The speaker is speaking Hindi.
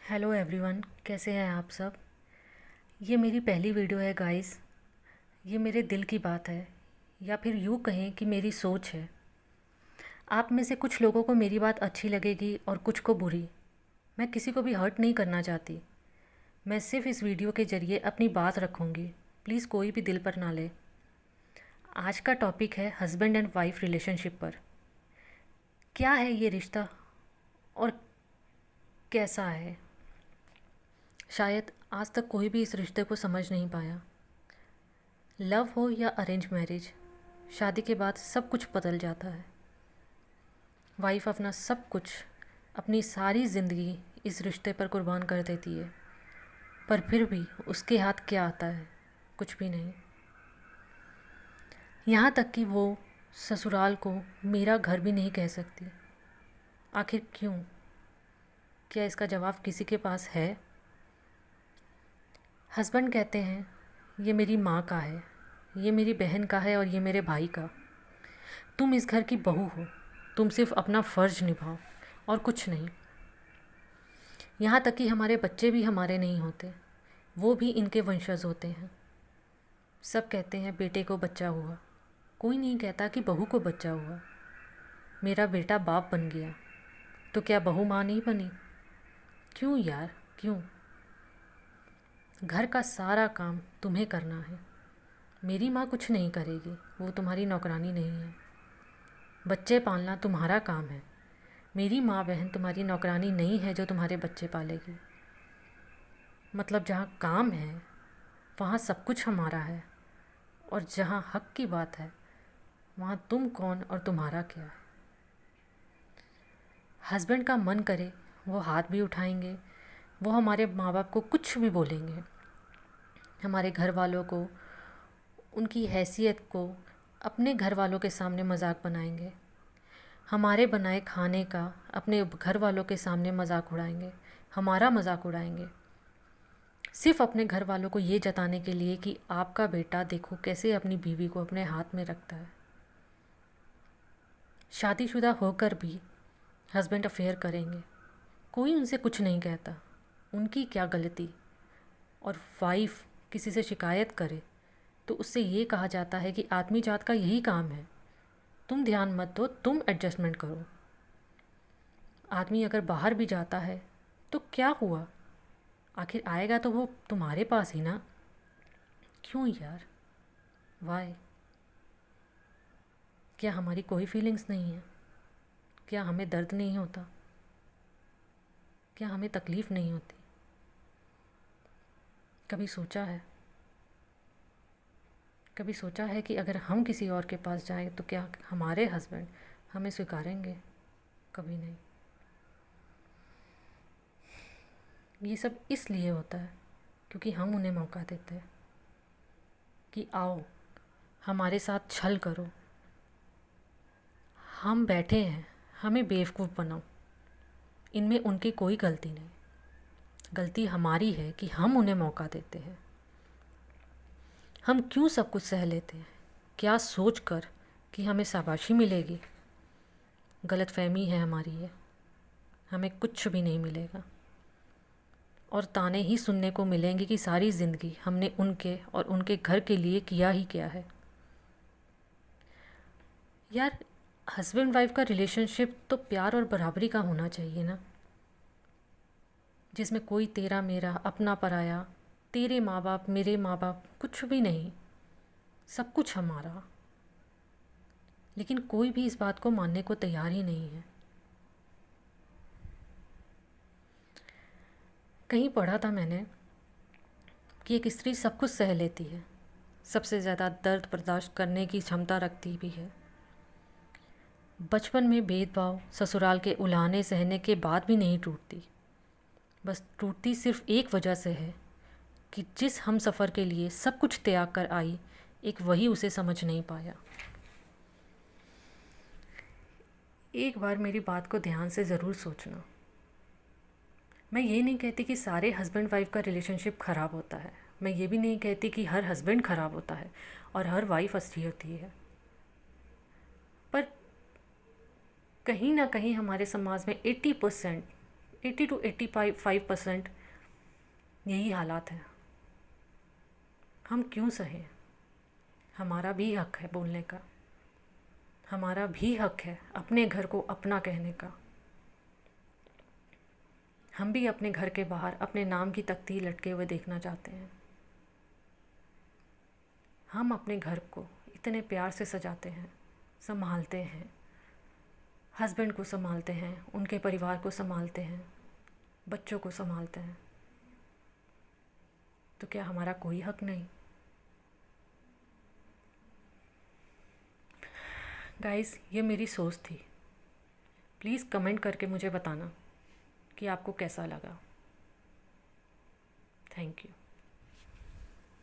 हेलो एवरीवन, कैसे हैं आप सब। ये मेरी पहली वीडियो है गाइस। ये मेरे दिल की बात है, या फिर यूँ कहें कि मेरी सोच है। आप में से कुछ लोगों को मेरी बात अच्छी लगेगी और कुछ को बुरी। मैं किसी को भी हर्ट नहीं करना चाहती। मैं सिर्फ इस वीडियो के ज़रिए अपनी बात रखूँगी। प्लीज़ कोई भी दिल पर ना ले। आज का टॉपिक है हस्बैंड एंड वाइफ रिलेशनशिप पर। क्या है ये रिश्ता और कैसा है। शायद आज तक कोई भी इस रिश्ते को समझ नहीं पाया। लव हो या अरेंज मैरिज, शादी के बाद सब कुछ बदल जाता है। वाइफ अपना सब कुछ, अपनी सारी ज़िंदगी इस रिश्ते पर कुर्बान कर देती है, पर फिर भी उसके हाथ क्या आता है? कुछ भी नहीं। यहाँ तक कि वो ससुराल को मेरा घर भी नहीं कह सकती। आखिर क्यों? क्या इसका जवाब किसी के पास है? हस्बैंड कहते हैं ये मेरी माँ का है, ये मेरी बहन का है और ये मेरे भाई का। तुम इस घर की बहू हो, तुम सिर्फ अपना फ़र्ज निभाओ और कुछ नहीं। यहाँ तक कि हमारे बच्चे भी हमारे नहीं होते, वो भी इनके वंशज होते हैं। सब कहते हैं बेटे को बच्चा हुआ, कोई नहीं कहता कि बहू को बच्चा हुआ। मेरा बेटा बाप बन गया, तो क्या बहू माँ नहीं बनी? क्यों यार, क्यों? घर का सारा काम तुम्हें करना है। मेरी माँ कुछ नहीं करेगी, वो तुम्हारी नौकरानी नहीं है। बच्चे पालना तुम्हारा काम है। मेरी माँ बहन तुम्हारी नौकरानी नहीं है जो तुम्हारे बच्चे पालेगी। मतलब जहाँ काम है वहाँ सब कुछ हमारा है, और जहाँ हक की बात है वहाँ तुम कौन और तुम्हारा क्या है। हस्बैंड का मन करे वो हाथ भी उठाएंगे, वो हमारे माँ बाप को कुछ भी बोलेंगे, हमारे घर वालों को, उनकी हैसियत को अपने घर वालों के सामने मजाक बनाएंगे, हमारे बनाए खाने का अपने घर वालों के सामने मजाक उड़ाएंगे, हमारा मजाक उड़ाएंगे, सिर्फ अपने घर वालों को ये जताने के लिए कि आपका बेटा देखो कैसे अपनी बीवी को अपने हाथ में रखता है। शादीशुदा होकर भी हस्बैंड अफेयर करेंगे, कोई उनसे कुछ नहीं कहता, उनकी क्या गलती। और वाइफ किसी से शिकायत करे तो उससे ये कहा जाता है कि आदमी जात का यही काम है, तुम ध्यान मत दो, तुम एडजस्टमेंट करो। आदमी अगर बाहर भी जाता है तो क्या हुआ, आखिर आएगा तो वो तुम्हारे पास ही ना। क्यों यार, वाई? क्या हमारी कोई फीलिंग्स नहीं है? क्या हमें दर्द नहीं होता? क्या हमें तकलीफ़ नहीं होती? कभी सोचा है? कभी सोचा है कि अगर हम किसी और के पास जाएं तो क्या हमारे हस्बैंड हमें स्वीकारेंगे? कभी नहीं। ये सब इसलिए होता है क्योंकि हम उन्हें मौका देते हैं कि आओ हमारे साथ छल करो, हम बैठे हैं, हमें बेवकूफ़ बनाओ। इनमें उनकी कोई गलती नहीं, गलती हमारी है कि हम उन्हें मौका देते हैं। हम क्यों सब कुछ सह लेते हैं? क्या सोच कर कि हमें शाबाशी मिलेगी? गलतफहमी है हमारी ये, हमें कुछ भी नहीं मिलेगा। और ताने ही सुनने को मिलेंगे कि सारी ज़िंदगी हमने उनके और उनके घर के लिए किया ही क्या है। यार, हस्बैंड वाइफ का रिलेशनशिप तो प्यार और बराबरी का होना चाहिए ना, जिसमें कोई तेरा मेरा अपना पराया, तेरे माँ बाप मेरे माँ बाप कुछ भी नहीं, सब कुछ हमारा। लेकिन कोई भी इस बात को मानने को तैयार ही नहीं है। कहीं पढ़ा था मैंने कि एक स्त्री सब कुछ सह लेती है, सबसे ज़्यादा दर्द बर्दाश्त करने की क्षमता रखती भी है। बचपन में भेदभाव ससुराल के उलाहने सहने के बाद भी नहीं टूटती। बस टूटती सिर्फ एक वजह से है कि जिस हम सफ़र के लिए सब कुछ त्याग कर आई, एक वही उसे समझ नहीं पाया। एक बार मेरी बात को ध्यान से ज़रूर सोचना। मैं ये नहीं कहती कि सारे हस्बैंड वाइफ का रिलेशनशिप ख़राब होता है, मैं ये भी नहीं कहती कि हर हस्बैंड ख़राब होता है और हर वाइफ अच्छी होती है। पर कहीं ना कहीं हमारे समाज में 80% 80 to 85% यही हालात हैं। हम क्यों सहें? हमारा भी हक है बोलने का, हमारा भी हक है अपने घर को अपना कहने का। हम भी अपने घर के बाहर अपने नाम की तख्ती लटके हुए देखना चाहते हैं। हम अपने घर को इतने प्यार से सजाते हैं, संभालते हैं, हस्बैंड को संभालते हैं, उनके परिवार को संभालते हैं, बच्चों को संभालते हैं, तो क्या हमारा कोई हक नहीं? गाइस, ये मेरी सोच थी। प्लीज़ कमेंट करके मुझे बताना कि आपको कैसा लगा। Thank you.